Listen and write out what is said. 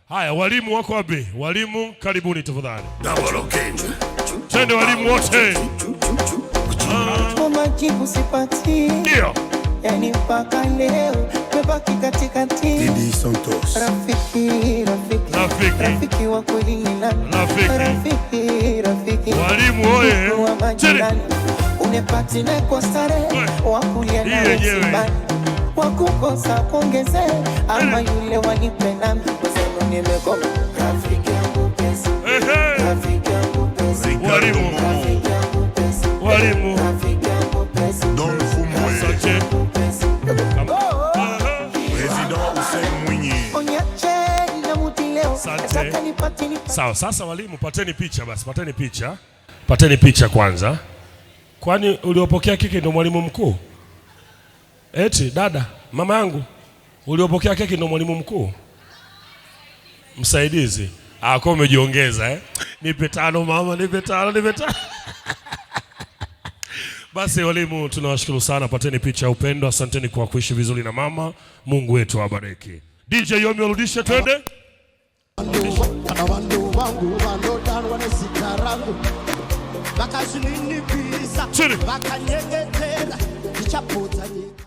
Haya, walimu wako wapi? Walimu karibuni tafadhali. Twende walimu wote. Majibu sipati. Ndio. Yani mpaka leo mebaki katikati. Didi Santos. Rafiki wa kweli ni nani? Rafiki. Walimu oye. Unepati na kwa stare wakulia na wezibani wakukosa kuongeze ama yule wanipenda mzeno nimekoma. Rafiki yangu pesa. Rafiki yangu pesa. Walimu. Walimu. Don Fumwe. Sache. President Hussein Mwinyi. Sawa, sasa walimu pateni picha basi, pateni picha. Pateni picha kwanza. Kwani uliopokea keki ndo mwalimu mkuu? Eti dada, mama yangu, uliopokea keki ndo mwalimu mkuu? Msaidizi. Kwa umejiongeza Nipe tano mama, nipe tano. Basi walimu tunawashukuru sana, pateni picha ya upendo. Asanteni kwa kuishi vizuri na mama. Mungu wetu awabariki. DJ Yomi urudishe twende. Bakazini pisa, bakanyegetera, ichaputa